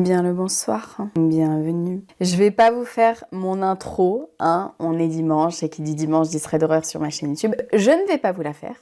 Bien le bonsoir, bienvenue. Je vais pas vous faire mon intro, on est dimanche et qui dit dimanche dit thread d'horreur sur ma chaîne YouTube. Je ne vais pas vous la faire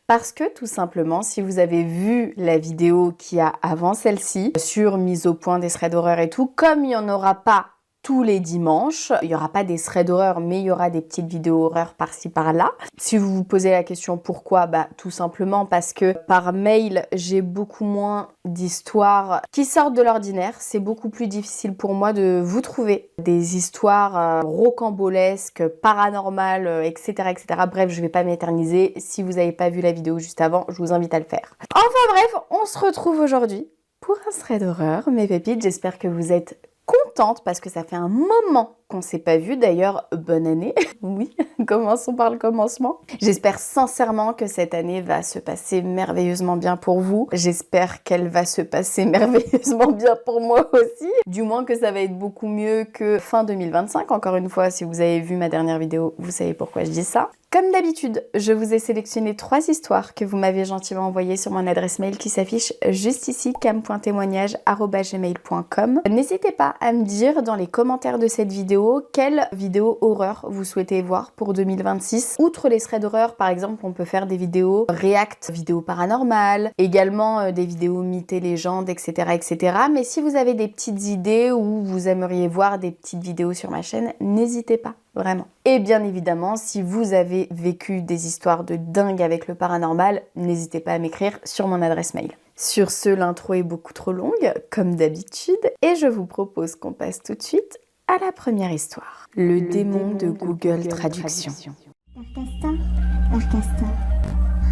parce que tout simplement, si vous avez vu la vidéo qu'il y a avant celle-ci sur mise au point des threads d'horreur et tout, comme il n'y en aura pas tous les dimanches, il n'y aura pas des threads d'horreur, mais il y aura des petites vidéos horreur par-ci par-là. Si vous vous posez la question pourquoi, tout simplement parce que par mail, j'ai beaucoup moins d'histoires qui sortent de l'ordinaire. C'est beaucoup plus difficile pour moi de vous trouver des histoires rocambolesques, paranormales, etc., etc. Bref, je vais pas m'éterniser. Si vous n'avez pas vu la vidéo juste avant, je vous invite à le faire. Enfin bref, on se retrouve aujourd'hui pour un thread d'horreur, mes pépites. J'espère que vous êtes contente parce que ça fait un moment qu'on s'est pas vu. D'ailleurs, bonne année. Oui, commençons par le commencement. J'espère sincèrement que cette année va se passer merveilleusement bien pour vous. J'espère qu'elle va se passer merveilleusement bien pour moi aussi. Du moins que ça va être beaucoup mieux que fin 2025. Encore une fois, si vous avez vu ma dernière vidéo, vous savez pourquoi je dis ça. Comme d'habitude, je vous ai sélectionné 3 histoires que vous m'avez gentiment envoyées sur mon adresse mail qui s'affiche juste ici, cam.témoignage@gmail.com. N'hésitez pas à me dire dans les commentaires de cette vidéo quelle vidéo horreur vous souhaitez voir pour 2026. Outre les threads d'horreur, par exemple, on peut faire des vidéos react, vidéos paranormales, également des vidéos mythes et légendes, etc., etc. Mais si vous avez des petites idées ou vous aimeriez voir des petites vidéos sur ma chaîne, n'hésitez pas. Vraiment. Et bien évidemment, si vous avez vécu des histoires de dingue avec le paranormal, n'hésitez pas à m'écrire sur mon adresse mail. Sur ce, l'intro est beaucoup trop longue, comme d'habitude, et je vous propose qu'on passe tout de suite à la première histoire. Le démon de Google Traduction.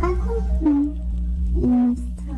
Raconte-nous une histoire.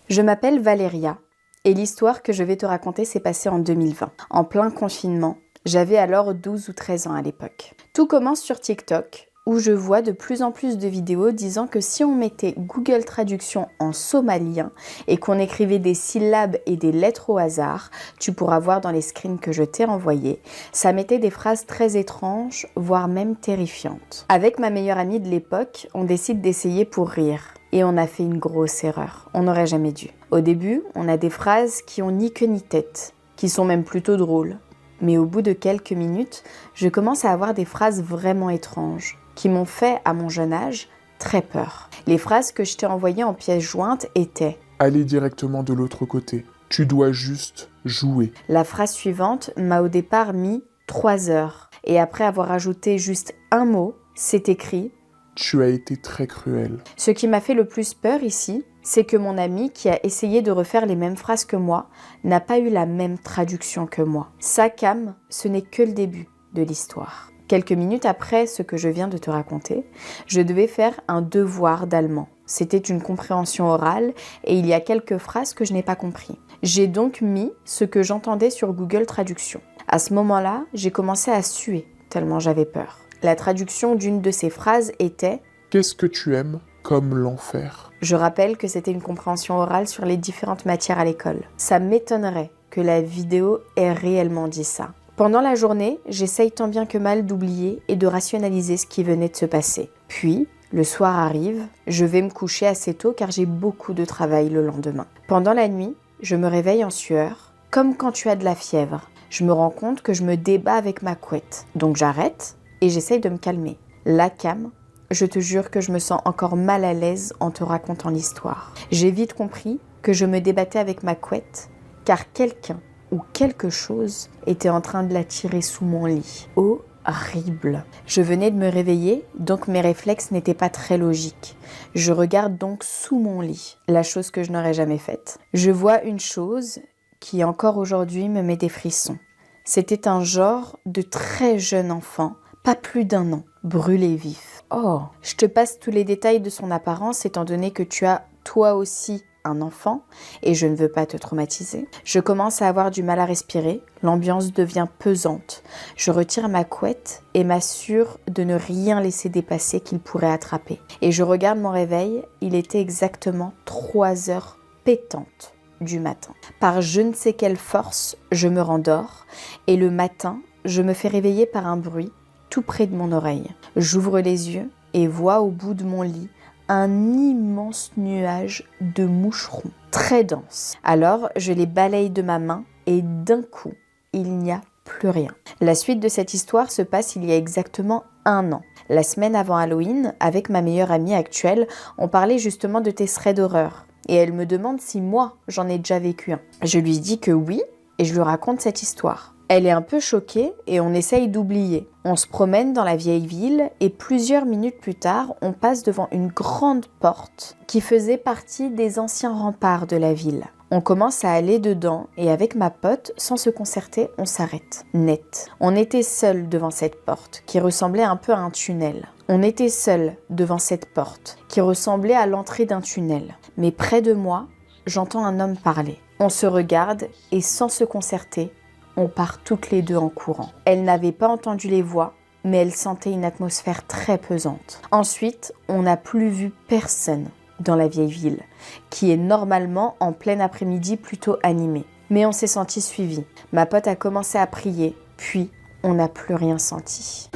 Je m'appelle Valéria, et l'histoire que je vais te raconter s'est passée en 2020, en plein confinement. J'avais alors 12 ou 13 ans à l'époque. Tout commence sur TikTok, où je vois de plus en plus de vidéos disant que si on mettait Google Traduction en somalien et qu'on écrivait des syllabes et des lettres au hasard, tu pourras voir dans les screens que je t'ai renvoyés, ça mettait des phrases très étranges, voire même terrifiantes. Avec ma meilleure amie de l'époque, on décide d'essayer pour rire. Et on a fait une grosse erreur, on n'aurait jamais dû. Au début, on a des phrases qui ont ni queue ni tête, qui sont même plutôt drôles. Mais au bout de quelques minutes, je commence à avoir des phrases vraiment étranges, qui m'ont fait, à mon jeune âge, très peur. Les phrases que je t'ai envoyées en pièces jointes étaient « Allez directement de l'autre côté. Tu dois juste jouer. » La phrase suivante m'a au départ mis 3 heures. Et après avoir ajouté juste un mot, c'est écrit « Tu as été très cruel. » Ce qui m'a fait le plus peur ici, c'est que mon ami, qui a essayé de refaire les mêmes phrases que moi, n'a pas eu la même traduction que moi. Ça, Cam, ce n'est que le début de l'histoire. Quelques minutes après ce que je viens de te raconter, je devais faire un devoir d'allemand. C'était une compréhension orale et il y a quelques phrases que je n'ai pas compris. J'ai donc mis ce que j'entendais sur Google Traduction. À ce moment-là, j'ai commencé à suer, tellement j'avais peur. La traduction d'une de ces phrases était « Qu'est-ce que tu aimes comme l'enfer ?» Je rappelle que c'était une compréhension orale sur les différentes matières à l'école. Ça m'étonnerait que la vidéo ait réellement dit ça. Pendant la journée, j'essaye tant bien que mal d'oublier et de rationaliser ce qui venait de se passer. Puis, le soir arrive, je vais me coucher assez tôt car j'ai beaucoup de travail le lendemain. Pendant la nuit, je me réveille en sueur, comme quand tu as de la fièvre. Je me rends compte que je me débat avec ma couette. Donc j'arrête et j'essaye de me calmer. La Cam, je te jure que je me sens encore mal à l'aise en te racontant l'histoire. J'ai vite compris que je me débattais avec ma couette, car quelqu'un ou quelque chose était en train de la tirer sous mon lit. Horrible. Je venais de me réveiller, donc mes réflexes n'étaient pas très logiques. Je regarde donc sous mon lit, la chose que je n'aurais jamais faite. Je vois une chose qui encore aujourd'hui me met des frissons. C'était un genre de très jeune enfant, pas plus d'1 an, brûlé vif. Oh, je te passe tous les détails de son apparence étant donné que tu as toi aussi un enfant et je ne veux pas te traumatiser. Je commence à avoir du mal à respirer, l'ambiance devient pesante. Je retire ma couette et m'assure de ne rien laisser dépasser qu'il pourrait attraper. Et je regarde mon réveil, il était exactement 3 heures pétantes du matin. Par je ne sais quelle force, je me rendors et le matin, je me fais réveiller par un bruit tout près de mon oreille. J'ouvre les yeux et vois au bout de mon lit un immense nuage de moucherons. très dense. Alors, je les balaye de ma main et d'un coup, il n'y a plus rien. La suite de cette histoire se passe il y a exactement 1 an. La semaine avant Halloween, avec ma meilleure amie actuelle, on parlait justement de tes threads d'horreur. Et elle me demande si moi, j'en ai déjà vécu un. Je lui dis que oui, et je lui raconte cette histoire. Elle est un peu choquée et on essaye d'oublier. On se promène dans la vieille ville et plusieurs minutes plus tard, on passe devant une grande porte qui faisait partie des anciens remparts de la ville. On commence à aller dedans et avec ma pote, sans se concerter, on s'arrête. Net. On était seuls devant cette porte qui ressemblait un peu à un tunnel. On était seuls devant cette porte qui ressemblait à l'entrée d'un tunnel. Mais près de moi, j'entends un homme parler. On se regarde et sans se concerter, on part toutes les deux en courant. Elle n'avait pas entendu les voix, mais elle sentait une atmosphère très pesante. Ensuite, on n'a plus vu personne dans la vieille ville, qui est normalement en plein après-midi plutôt animée. Mais on s'est senti suivis. Ma pote a commencé à prier, puis on n'a plus rien senti.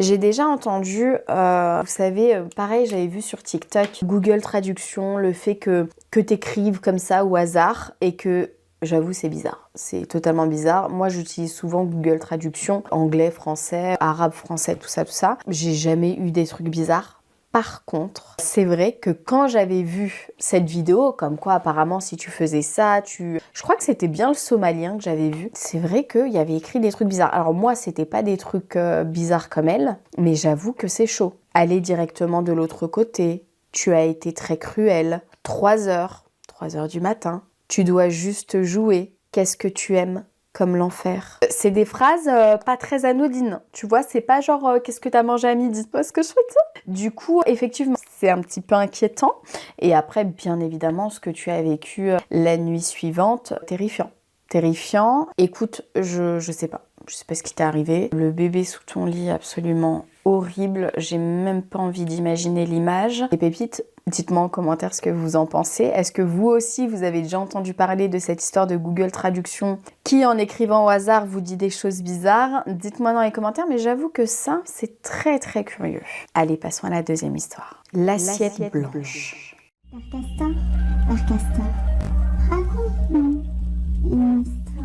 J'ai déjà entendu, vous savez, pareil, j'avais vu sur TikTok, Google Traduction, le fait que t'écrives comme ça au hasard et que, j'avoue, c'est bizarre. C'est totalement bizarre. Moi, j'utilise souvent Google Traduction, anglais, français, arabe, français, tout ça. J'ai jamais eu des trucs bizarres. Par contre, c'est vrai que quand j'avais vu cette vidéo, comme quoi apparemment si tu faisais ça, je crois que c'était bien le Somalien que j'avais vu, c'est vrai qu'il y avait écrit des trucs bizarres. Alors moi, c'était pas des trucs bizarres comme elle, mais j'avoue que c'est chaud. Aller directement de l'autre côté, tu as été très cruel, 3 heures du matin, tu dois juste jouer, qu'est-ce que tu aimes ? Comme l'enfer. C'est des phrases pas très anodines, tu vois, c'est pas genre qu'est-ce que t'as mangé à midi, tu vois ce que je veux dire ? Du coup, effectivement, c'est un petit peu inquiétant. Et après, bien évidemment, ce que tu as vécu la nuit suivante, terrifiant. Terrifiant. Écoute, je sais pas ce qui t'est arrivé. Le bébé sous ton lit, absolument horrible. J'ai même pas envie d'imaginer l'image. Les pépites, dites-moi en commentaire ce que vous en pensez. Est-ce que vous aussi, vous avez déjà entendu parler de cette histoire de Google Traduction qui, en écrivant au hasard, vous dit des choses bizarres? Dites-moi dans les commentaires, mais j'avoue que ça, c'est très très curieux. Allez, passons à la deuxième histoire. L'assiette blanche. Père Castor, raconte-nous une histoire.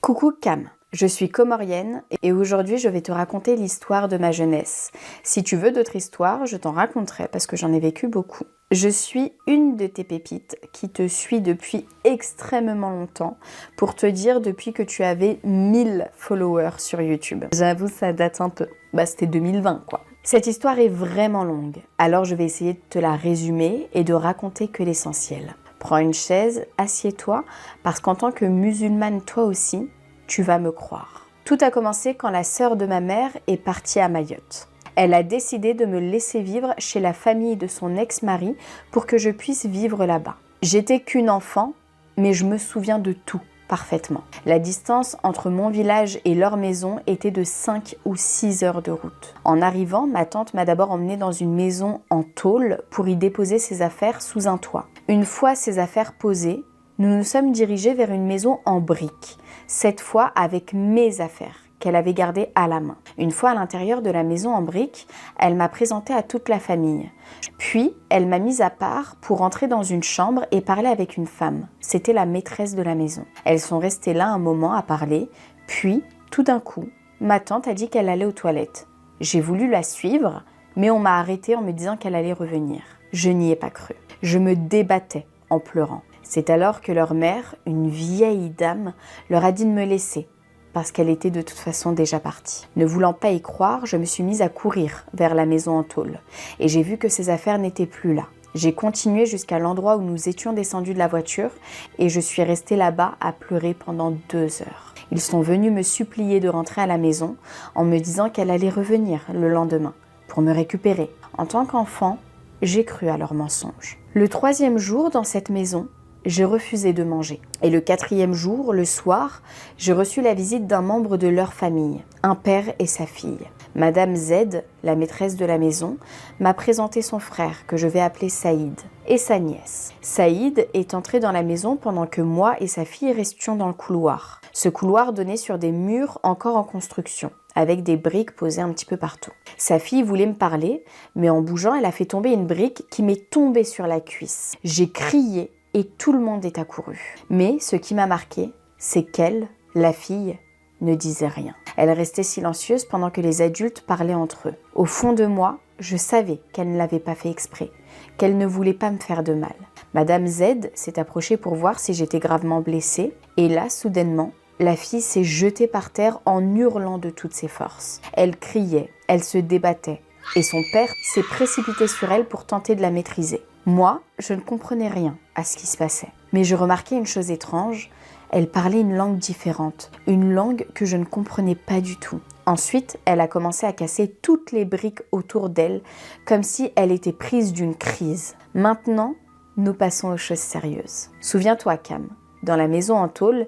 Coucou Cam, je suis comorienne et aujourd'hui je vais te raconter l'histoire de ma jeunesse. Si tu veux d'autres histoires, je t'en raconterai parce que j'en ai vécu beaucoup. Je suis une de tes pépites qui te suit depuis extrêmement longtemps, pour te dire depuis que tu avais 1000 followers sur YouTube. J'avoue, ça date un peu. C'était 2020 quoi. Cette histoire est vraiment longue, alors je vais essayer de te la résumer et de raconter que l'essentiel. Prends une chaise, assieds-toi, parce qu'en tant que musulmane toi aussi, tu vas me croire. Tout a commencé quand la sœur de ma mère est partie à Mayotte. Elle a décidé de me laisser vivre chez la famille de son ex-mari pour que je puisse vivre là-bas. J'étais qu'une enfant, mais je me souviens de tout parfaitement. La distance entre mon village et leur maison était de 5 ou 6 heures de route. En arrivant, ma tante m'a d'abord emmenée dans une maison en tôle pour y déposer ses affaires sous un toit. Une fois ses affaires posées, nous nous sommes dirigés vers une maison en briques, cette fois avec mes affaires qu'elle avait gardées à la main. Une fois à l'intérieur de la maison en briques, elle m'a présenté à toute la famille. Puis, elle m'a mise à part pour entrer dans une chambre et parler avec une femme. C'était la maîtresse de la maison. Elles sont restées là un moment à parler, puis, tout d'un coup, ma tante a dit qu'elle allait aux toilettes. J'ai voulu la suivre, mais on m'a arrêtée en me disant qu'elle allait revenir. Je n'y ai pas cru. Je me débattais en pleurant. C'est alors que leur mère, une vieille dame, leur a dit de me laisser, parce qu'elle était de toute façon déjà partie. Ne voulant pas y croire, je me suis mise à courir vers la maison en tôle, et j'ai vu que ses affaires n'étaient plus là. J'ai continué jusqu'à l'endroit où nous étions descendus de la voiture, et je suis restée là-bas à pleurer pendant 2 heures. Ils sont venus me supplier de rentrer à la maison, en me disant qu'elle allait revenir le lendemain, pour me récupérer. En tant qu'enfant, j'ai cru à leurs mensonges. Le 3e jour dans cette maison, j'ai refusé de manger. Et le 4e jour, le soir, j'ai reçu la visite d'un membre de leur famille, un père et sa fille. Madame Z, la maîtresse de la maison, m'a présenté son frère, que je vais appeler Saïd, et sa nièce. Saïd est entré dans la maison pendant que moi et sa fille restions dans le couloir. Ce couloir donnait sur des murs encore en construction, avec des briques posées un petit peu partout. Sa fille voulait me parler, mais en bougeant, elle a fait tomber une brique qui m'est tombée sur la cuisse. J'ai crié et tout le monde est accouru. Mais ce qui m'a marqué, c'est qu'elle, la fille, ne disait rien. Elle restait silencieuse pendant que les adultes parlaient entre eux. Au fond de moi, je savais qu'elle ne l'avait pas fait exprès, qu'elle ne voulait pas me faire de mal. Madame Z s'est approchée pour voir si j'étais gravement blessée, et là, soudainement, la fille s'est jetée par terre en hurlant de toutes ses forces. Elle criait, elle se débattait, et son père s'est précipité sur elle pour tenter de la maîtriser. Moi, je ne comprenais rien à ce qui se passait, mais je remarquais une chose étrange. Elle parlait une langue différente, une langue que je ne comprenais pas du tout. Ensuite, elle a commencé à casser toutes les briques autour d'elle, comme si elle était prise d'une crise. Maintenant, nous passons aux choses sérieuses. Souviens-toi, Cam, dans la maison en tôle,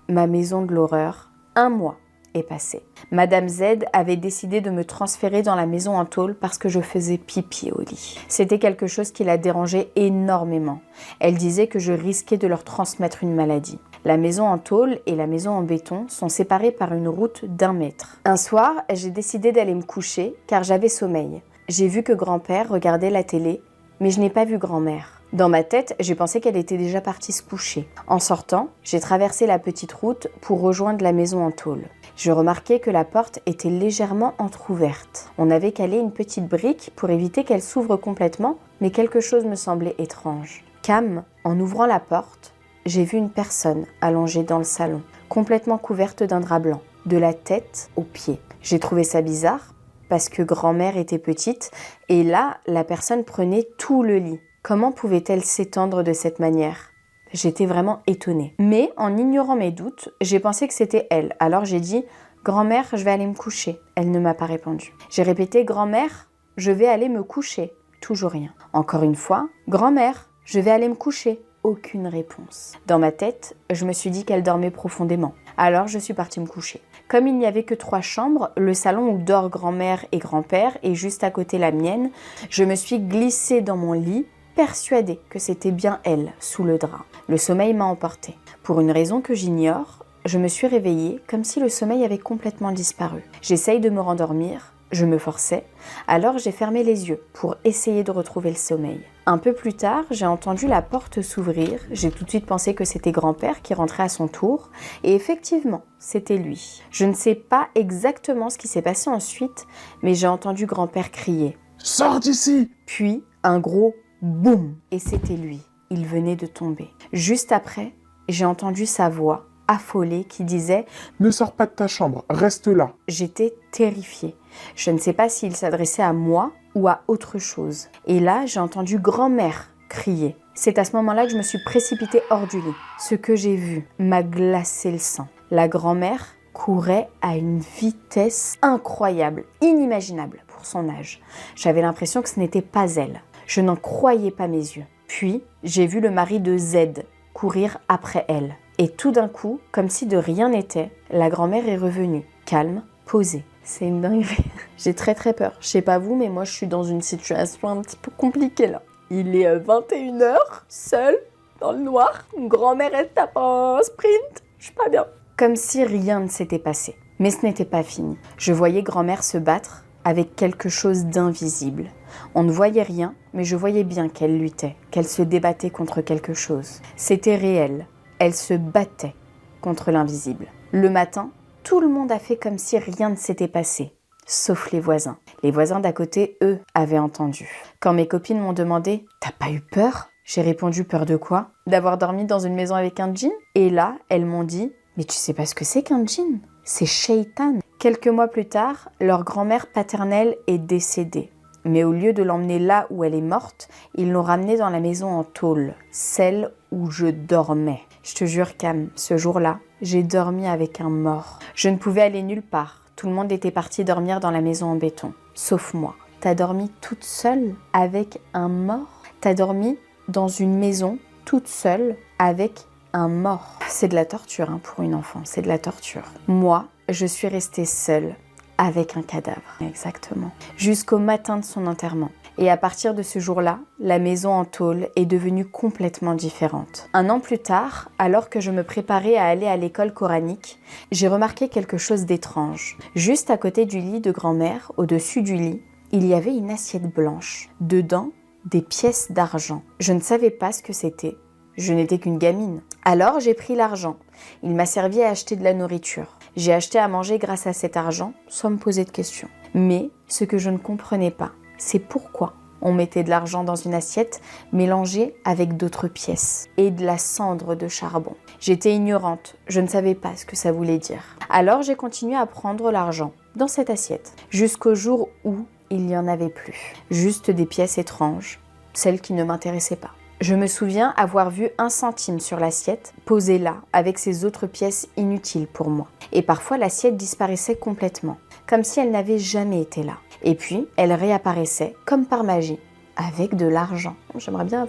ma maison de l'horreur, 1 mois est passé. Madame Z avait décidé de me transférer dans la maison en tôle parce que je faisais pipi au lit. C'était quelque chose qui la dérangeait énormément. Elle disait que je risquais de leur transmettre une maladie. La maison en tôle et la maison en béton sont séparées par une route d'1 mètre. Un soir, j'ai décidé d'aller me coucher car j'avais sommeil. J'ai vu que grand-père regardait la télé, mais je n'ai pas vu grand-mère. Dans ma tête, j'ai pensé qu'elle était déjà partie se coucher. En sortant, j'ai traversé la petite route pour rejoindre la maison en tôle. Je remarquai que la porte était légèrement entr'ouverte. On avait calé une petite brique pour éviter qu'elle s'ouvre complètement, mais quelque chose me semblait étrange. Cam, en ouvrant la porte, j'ai vu une personne allongée dans le salon, complètement couverte d'un drap blanc, de la tête aux pieds. J'ai trouvé ça bizarre, parce que grand-mère était petite, et là, la personne prenait tout le lit. Comment pouvait-elle s'étendre de cette manière ? J'étais vraiment étonnée. Mais en ignorant mes doutes, j'ai pensé que c'était elle. Alors j'ai dit « Grand-mère, je vais aller me coucher ». Elle ne m'a pas répondu. J'ai répété « Grand-mère, je vais aller me coucher ». Toujours rien. Encore une fois « Grand-mère, je vais aller me coucher ». Aucune réponse. Dans ma tête, je me suis dit qu'elle dormait profondément. Alors je suis partie me coucher. Comme il n'y avait que 3 chambres, le salon où dort grand-mère et grand-père est juste à côté la mienne, je me suis glissée dans mon lit, persuadée que c'était bien elle, sous le drap. Le sommeil m'a emportée. Pour une raison que j'ignore, je me suis réveillée comme si le sommeil avait complètement disparu. J'essaye de me rendormir, je me forçais, alors j'ai fermé les yeux pour essayer de retrouver le sommeil. Un peu plus tard, j'ai entendu la porte s'ouvrir, j'ai tout de suite pensé que c'était grand-père qui rentrait à son tour, et effectivement, c'était lui. Je ne sais pas exactement ce qui s'est passé ensuite, mais j'ai entendu grand-père crier « Sors d'ici !» Puis un gros boum, et c'était lui. Il venait de tomber. Juste après, j'ai entendu sa voix affolée qui disait « Ne sors pas de ta chambre, reste là !» J'étais terrifiée. Je ne sais pas s'il s'adressait à moi ou à autre chose. Et là, j'ai entendu grand-mère crier. C'est à ce moment-là que je me suis précipitée hors du lit. Ce que j'ai vu m'a glacé le sang. La grand-mère courait à une vitesse incroyable, inimaginable pour son âge. J'avais l'impression que ce n'était pas elle. Je n'en croyais pas mes yeux. Puis, j'ai vu le mari de Z courir après elle. Et tout d'un coup, comme si de rien n'était, la grand-mère est revenue, calme, posée. C'est une dinguerie. J'ai très peur. Je sais pas vous, mais moi je suis dans une situation un petit peu compliquée là. Il est 21h, seule, dans le noir. Une grand-mère elle tape un sprint. Je suis pas bien. Comme si rien ne s'était passé. Mais ce n'était pas fini. Je voyais grand-mère se battre avec quelque chose d'invisible. On ne voyait rien, mais je voyais bien qu'elle luttait, qu'elle se débattait contre quelque chose. C'était réel. Elle se battait contre l'invisible. Le matin, tout le monde a fait comme si rien ne s'était passé, sauf les voisins. Les voisins d'à côté, eux, avaient entendu. Quand mes copines m'ont demandé « T'as pas eu peur ?» J'ai répondu « Peur de quoi ? D'avoir dormi dans une maison avec un djinn ?» Et là, elles m'ont dit « Mais tu sais pas ce que c'est qu'un djinn ? C'est Shaitan !» Quelques mois plus tard, leur grand-mère paternelle est décédée. Mais au lieu de l'emmener là où elle est morte, ils l'ont ramenée dans la maison en tôle, celle où je dormais. Je te jure, Cam, ce jour-là, j'ai dormi avec un mort. Je ne pouvais aller nulle part. Tout le monde était parti dormir dans la maison en béton, sauf moi. T'as dormi toute seule avec un mort ? T'as dormi dans une maison toute seule avec un mort. C'est de la torture pour une enfant, c'est de la torture. Moi, je suis restée seule avec un cadavre. Exactement. Jusqu'au matin de son enterrement. Et à partir de ce jour-là, la maison en tôle est devenue complètement différente. Un an plus tard, alors que je me préparais à aller à l'école coranique, j'ai remarqué quelque chose d'étrange. Juste à côté du lit de grand-mère, au-dessus du lit, il y avait une assiette blanche. Dedans, des pièces d'argent. Je ne savais pas ce que c'était. Je n'étais qu'une gamine. Alors j'ai pris l'argent. Il m'a servi à acheter de la nourriture. J'ai acheté à manger grâce à cet argent, sans me poser de questions. Mais ce que je ne comprenais pas, c'est pourquoi on mettait de l'argent dans une assiette mélangée avec d'autres pièces et de la cendre de charbon. J'étais ignorante, je ne savais pas ce que ça voulait dire. Alors j'ai continué à prendre l'argent dans cette assiette, jusqu'au jour où il n'y en avait plus. Juste des pièces étranges, celles qui ne m'intéressaient pas. Je me souviens avoir vu 1 centime sur l'assiette, posée là, avec ces autres pièces inutiles pour moi. Et parfois, l'assiette disparaissait complètement, comme si elle n'avait jamais été là. Et puis, elle réapparaissait, comme par magie, avec de l'argent. J'aimerais bien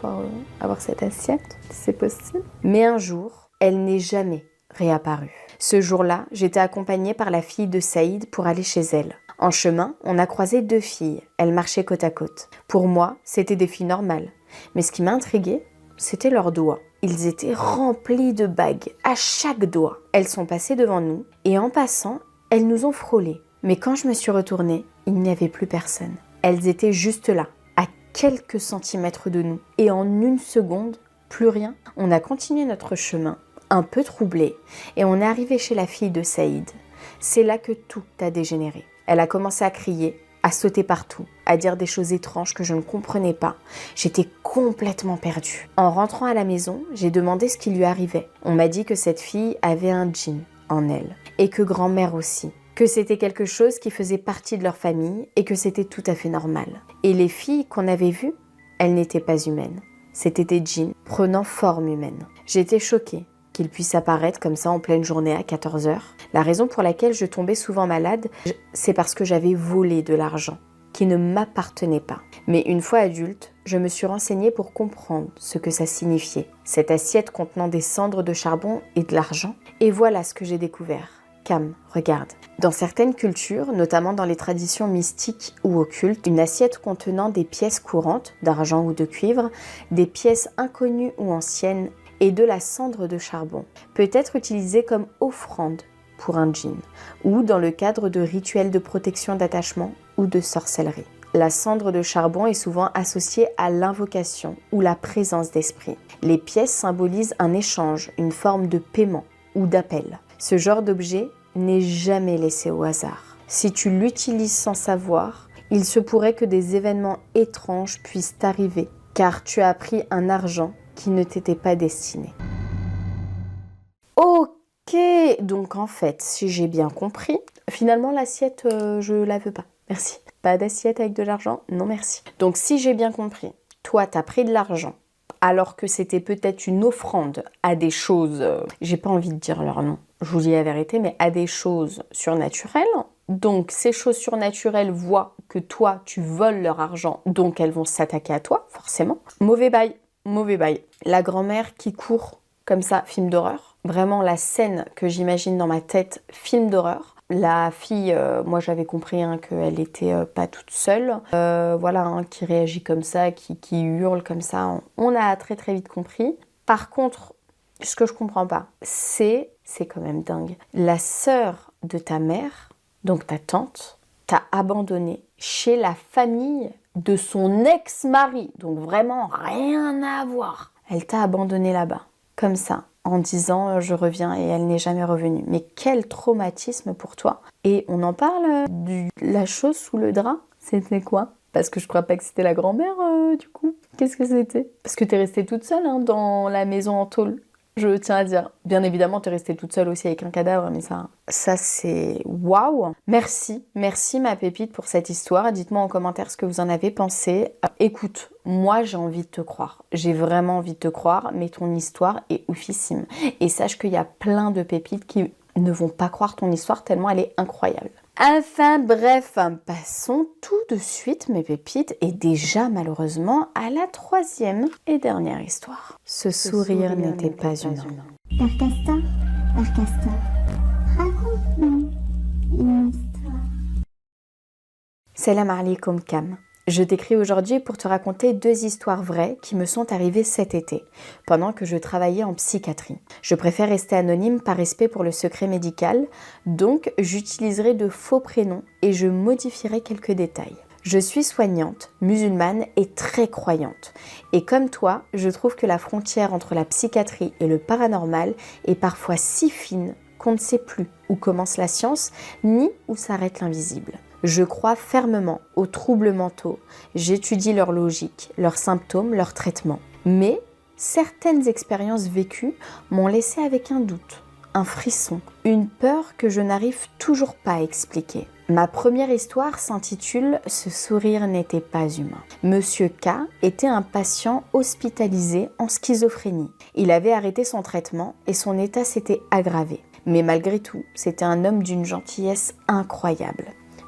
avoir cette assiette, si c'est possible. Mais un jour, elle n'est jamais réapparue. Ce jour-là, j'étais accompagnée par la fille de Saïd pour aller chez elle. En chemin, on a croisé 2 filles. Elles marchaient côte à côte. Pour moi, c'était des filles normales. Mais ce qui m'a intriguée, c'était leurs doigts. Ils étaient remplis de bagues, à chaque doigt. Elles sont passées devant nous, et en passant, elles nous ont frôlés. Mais quand je me suis retournée, il n'y avait plus personne. Elles étaient juste là, à quelques centimètres de nous. Et en 1 seconde, plus rien. On a continué notre chemin, un peu troublé, et on est arrivé chez la fille de Saïd. C'est là que tout a dégénéré. Elle a commencé à crier, à sauter partout, à dire des choses étranges que je ne comprenais pas. J'étais complètement perdue. En rentrant à la maison, j'ai demandé ce qui lui arrivait. On m'a dit que cette fille avait un djinn en elle, et que grand-mère aussi, que c'était quelque chose qui faisait partie de leur famille et que c'était tout à fait normal. Et les filles qu'on avait vues, elles n'étaient pas humaines. C'était des djinns prenant forme humaine. J'étais choquée qu'il puisse apparaître comme ça en pleine journée à 14h. La raison pour laquelle je tombais souvent malade, c'est parce que j'avais volé de l'argent qui ne m'appartenait pas. Mais une fois adulte, je me suis renseignée pour comprendre ce que ça signifiait. Cette assiette contenant des cendres de charbon et de l'argent. Et voilà ce que j'ai découvert. Cam, regarde. Dans certaines cultures, notamment dans les traditions mystiques ou occultes, une assiette contenant des pièces courantes, d'argent ou de cuivre, des pièces inconnues ou anciennes, et de la cendre de charbon peut être utilisée comme offrande pour un djinn ou dans le cadre de rituels de protection d'attachement ou de sorcellerie. La cendre de charbon est souvent associée à l'invocation ou la présence d'esprit. Les pièces symbolisent un échange, une forme de paiement ou d'appel. Ce genre d'objet n'est jamais laissé au hasard. Si tu l'utilises sans savoir, il se pourrait que des événements étranges puissent t'arriver car tu as pris un argent qui ne t'était pas destiné. Ok, donc en fait, si j'ai bien compris, finalement l'assiette, je la veux pas. Merci. Pas d'assiette avec de l'argent? Non merci. Donc si j'ai bien compris, toi t'as pris de l'argent alors que c'était peut-être une offrande à des choses, j'ai pas envie de dire leur nom, je vous dis la vérité, mais à des choses surnaturelles. Donc ces choses surnaturelles voient que toi tu voles leur argent, donc elles vont s'attaquer à toi, forcément. Mauvais bail. Mauvais bail. La grand-mère qui court comme ça, film d'horreur. Vraiment la scène que j'imagine dans ma tête, film d'horreur. La fille, moi j'avais compris qu'elle était pas toute seule. Voilà, qui réagit comme ça, qui hurle comme ça. On a très très vite compris. Par contre, ce que je comprends pas, c'est quand même dingue. La sœur de ta mère, donc ta tante, t'a abandonnée chez la famille de son ex-mari, donc vraiment rien à voir. Elle t'a abandonné là-bas, comme ça, en disant je reviens et elle n'est jamais revenue. Mais quel traumatisme pour toi. Et on en parle de la chose sous le drap, c'était quoi? Parce que je crois pas que c'était la grand-mère du coup. Qu'est-ce que c'était? Parce que t'es restée toute seule dans la maison en tôle. Je tiens à dire, bien évidemment, t'es restée toute seule aussi avec un cadavre, mais ça c'est waouh. Merci ma pépite pour cette histoire. Dites-moi en commentaire ce que vous en avez pensé. Écoute, moi j'ai envie de te croire. J'ai vraiment envie de te croire, mais ton histoire est oufissime. Et sache qu'il y a plein de pépites qui ne vont pas croire ton histoire tellement elle est incroyable. Enfin bref, passons tout de suite mes pépites et déjà malheureusement à la 3e et dernière histoire. Ce sourire n'était pas humain. Père Castor, raconte-nous une histoire. Salam alaikum Cam. Je t'écris aujourd'hui pour te raconter 2 histoires vraies qui me sont arrivées cet été, pendant que je travaillais en psychiatrie. Je préfère rester anonyme par respect pour le secret médical, donc j'utiliserai de faux prénoms et je modifierai quelques détails. Je suis soignante, musulmane et très croyante. Et comme toi, je trouve que la frontière entre la psychiatrie et le paranormal est parfois si fine qu'on ne sait plus où commence la science ni où s'arrête l'invisible. Je crois fermement aux troubles mentaux, j'étudie leur logique, leurs symptômes, leurs traitements. Mais certaines expériences vécues m'ont laissé avec un doute, un frisson, une peur que je n'arrive toujours pas à expliquer. Ma première histoire s'intitule « Ce sourire n'était pas humain ». Monsieur K était un patient hospitalisé en schizophrénie. Il avait arrêté son traitement et son état s'était aggravé. Mais malgré tout, c'était un homme d'une gentillesse incroyable.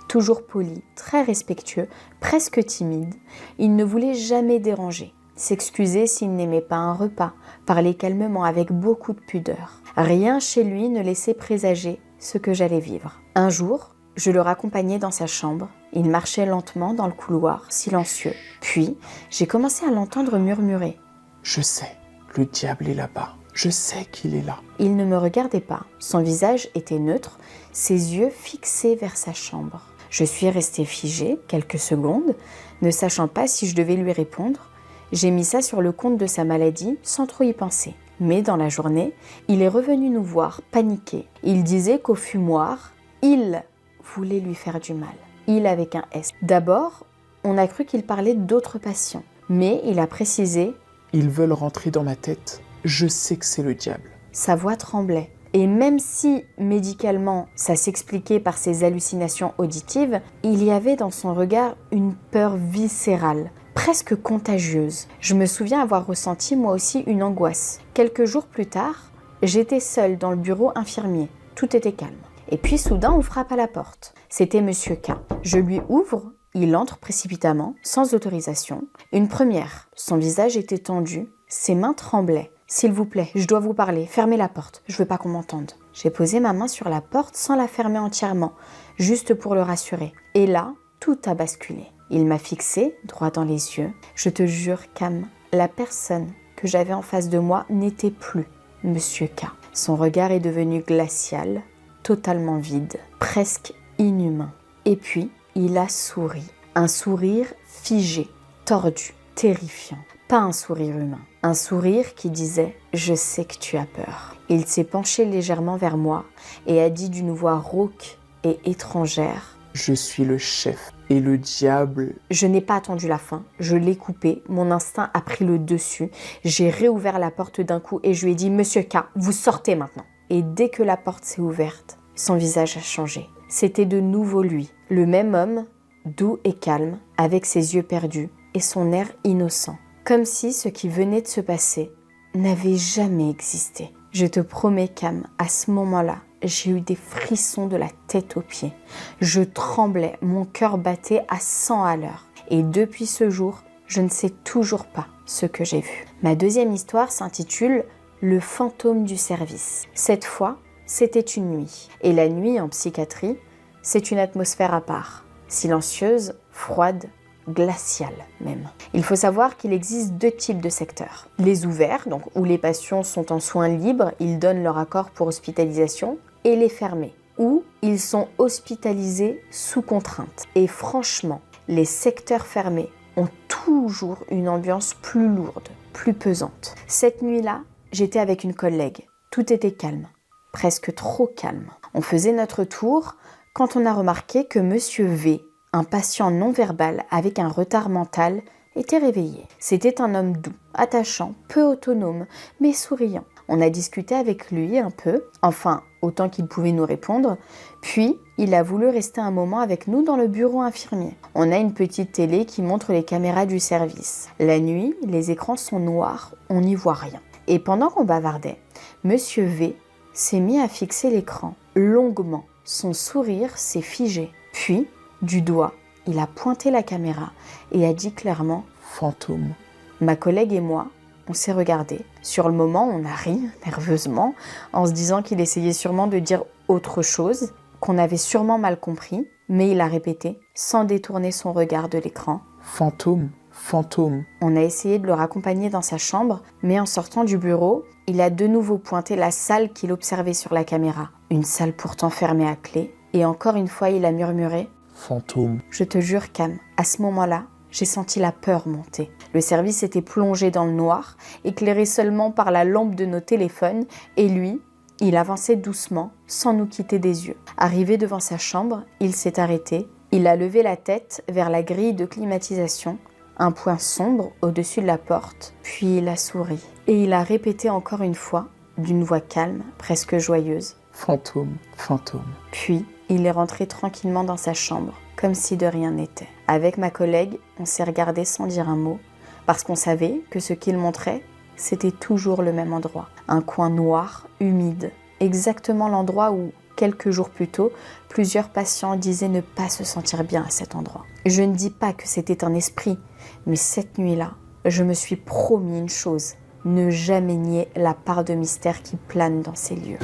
Toujours poli, très respectueux, presque timide, il ne voulait jamais déranger, s'excuser s'il n'aimait pas un repas, parler calmement avec beaucoup de pudeur. Rien chez lui ne laissait présager ce que j'allais vivre. Un jour, je le raccompagnais dans sa chambre, il marchait lentement dans le couloir, silencieux. Puis, j'ai commencé à l'entendre murmurer. « Je sais, le diable est là-bas. Je sais qu'il est là. » Il ne me regardait pas, son visage était neutre, ses yeux fixés vers sa chambre. Je suis restée figée quelques secondes, ne sachant pas si je devais lui répondre. J'ai mis ça sur le compte de sa maladie sans trop y penser. Mais dans la journée, il est revenu nous voir, paniqué. Il disait qu'au fumoir, il voulait lui faire du mal. Il avec un S. D'abord, on a cru qu'il parlait d'autres patients. Mais il a précisé « Ils veulent rentrer dans ma tête. Je sais que c'est le diable. » Sa voix tremblait. Et même si, médicalement, ça s'expliquait par ses hallucinations auditives, il y avait dans son regard une peur viscérale, presque contagieuse. Je me souviens avoir ressenti moi aussi une angoisse. Quelques jours plus tard, j'étais seule dans le bureau infirmier. Tout était calme. Et puis soudain, on frappe à la porte. C'était Monsieur K. Je lui ouvre, il entre précipitamment, sans autorisation. Une première. Son visage était tendu, ses mains tremblaient. « S'il vous plaît, je dois vous parler, fermez la porte, je veux pas qu'on m'entende. » J'ai posé ma main sur la porte sans la fermer entièrement, juste pour le rassurer. Et là, tout a basculé. Il m'a fixé droit dans les yeux. Je te jure, Cam, la personne que j'avais en face de moi n'était plus Monsieur K. Son regard est devenu glacial, totalement vide, presque inhumain. Et puis, il a souri. Un sourire figé, tordu, terrifiant. Pas un sourire humain. Un sourire qui disait « Je sais que tu as peur ». Il s'est penché légèrement vers moi et a dit d'une voix rauque et étrangère « Je suis le chef et le diable... » Je n'ai pas attendu la fin, je l'ai coupé, mon instinct a pris le dessus. J'ai réouvert la porte d'un coup et je lui ai dit « Monsieur K, vous sortez maintenant ». Et dès que la porte s'est ouverte, son visage a changé. C'était de nouveau lui, le même homme, doux et calme, avec ses yeux perdus et son air innocent. Comme si ce qui venait de se passer n'avait jamais existé. Je te promets, Cam, à ce moment-là, j'ai eu des frissons de la tête aux pieds. Je tremblais, mon cœur battait à 100 à l'heure. Et depuis ce jour, je ne sais toujours pas ce que j'ai vu. Ma deuxième histoire s'intitule « Le fantôme du service ». Cette fois, c'était une nuit. Et la nuit en psychiatrie, c'est une atmosphère à part. Silencieuse, froide, glaciale même. Il faut savoir qu'il existe 2 types de secteurs. Les ouverts, donc où les patients sont en soins libres, ils donnent leur accord pour hospitalisation, et les fermés, où ils sont hospitalisés sous contrainte. Et franchement, les secteurs fermés ont toujours une ambiance plus lourde, plus pesante. Cette nuit-là, j'étais avec une collègue. Tout était calme, presque trop calme. On faisait notre tour quand on a remarqué que Monsieur V, un patient non-verbal avec un retard mental, était réveillé. C'était un homme doux, attachant, peu autonome, mais souriant. On a discuté avec lui un peu, enfin autant qu'il pouvait nous répondre, puis il a voulu rester un moment avec nous dans le bureau infirmier. On a une petite télé qui montre les caméras du service. La nuit, les écrans sont noirs, on n'y voit rien. Et pendant qu'on bavardait, Monsieur V s'est mis à fixer l'écran longuement. Son sourire s'est figé. Puis, du doigt, il a pointé la caméra et a dit clairement « Fantôme ». Ma collègue et moi, on s'est regardés. Sur le moment, on a ri nerveusement en se disant qu'il essayait sûrement de dire autre chose, qu'on avait sûrement mal compris, mais il a répété, sans détourner son regard de l'écran, « Fantôme, fantôme. On a essayé de le raccompagner dans sa chambre, mais en sortant du bureau, il a de nouveau pointé la salle qu'il observait sur la caméra. Une salle pourtant fermée à clé. Et encore une fois, il a murmuré « Fantôme. » Je te jure, Cam, à ce moment-là, j'ai senti la peur monter. Le service était plongé dans le noir, éclairé seulement par la lampe de nos téléphones, et lui, il avançait doucement, sans nous quitter des yeux. Arrivé devant sa chambre, il s'est arrêté. Il a levé la tête vers la grille de climatisation, un point sombre au-dessus de la porte, puis il a souri. Et il a répété encore une fois, d'une voix calme, presque joyeuse. Fantôme, fantôme. Puis, il est rentré tranquillement dans sa chambre, comme si de rien n'était. Avec ma collègue, on s'est regardé sans dire un mot, parce qu'on savait que ce qu'il montrait, c'était toujours le même endroit. Un coin noir, humide, exactement l'endroit où, quelques jours plus tôt, plusieurs patients disaient ne pas se sentir bien à cet endroit. Je ne dis pas que c'était un esprit, mais cette nuit-là, je me suis promis une chose, ne jamais nier la part de mystère qui plane dans ces lieux.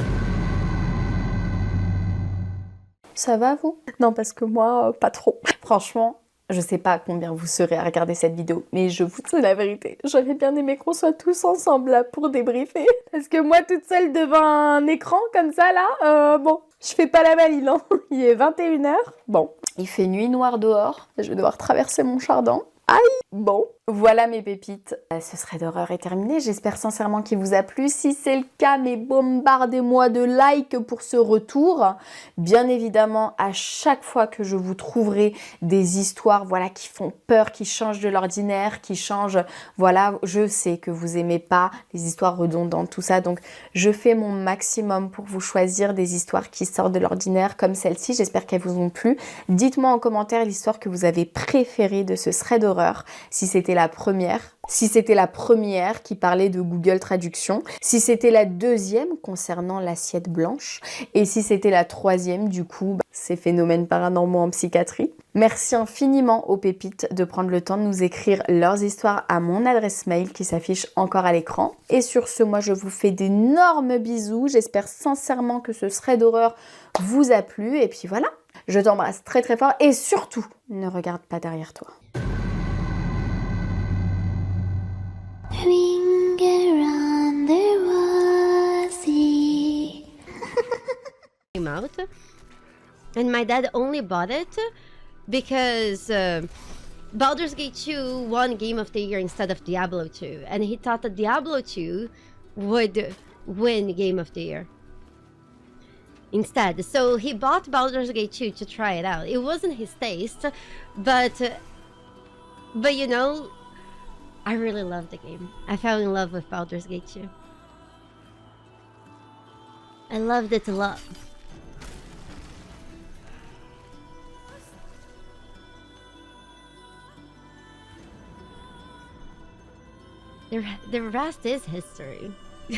Ça va vous? Non, parce que moi, pas trop. Franchement, je sais pas combien vous serez à regarder cette vidéo, mais je vous dis la vérité, j'aurais bien aimé qu'on soit tous ensemble là pour débriefer. Parce que moi, toute seule devant un écran comme ça là, bon, je fais pas la maline, hein. Il est 21h, bon, il fait nuit noire dehors, je vais devoir traverser mon jardin. Aïe! Bon, voilà mes pépites. Ce serait d'horreur est terminé. J'espère sincèrement qu'il vous a plu. Si c'est le cas, mais bombardez-moi de likes pour ce retour. Bien évidemment, à chaque fois que je vous trouverai des histoires, voilà, qui font peur, qui changent de l'ordinaire, qui changent, voilà, je sais que vous aimez pas les histoires redondantes, tout ça. Donc, je fais mon maximum pour vous choisir des histoires qui sortent de l'ordinaire comme celle-ci. J'espère qu'elles vous ont plu. Dites-moi en commentaire l'histoire que vous avez préférée de ce thread d'horreur. Si c'était la première, si c'était la première qui parlait de Google Traduction, si c'était la deuxième concernant l'assiette blanche, et si c'était la troisième, du coup, ces phénomènes paranormaux en psychiatrie. Merci infiniment aux pépites de prendre le temps de nous écrire leurs histoires à mon adresse mail qui s'affiche encore à l'écran. Et sur ce, moi, je vous fais d'énormes bisous. J'espère sincèrement que ce thread d'horreur vous a plu. Et puis voilà, je t'embrasse très très fort et surtout, ne regarde pas derrière toi. Ring around the rosy. Came out, and my dad only bought it because Baldur's Gate 2 won Game of the Year instead of Diablo 2, and he thought that Diablo 2 would win Game of the Year instead. So he bought Baldur's Gate 2 to try it out. It wasn't his taste, but you know, I really love the game. I fell in love with Baldur's Gate 2. I loved it a lot. The rest is history.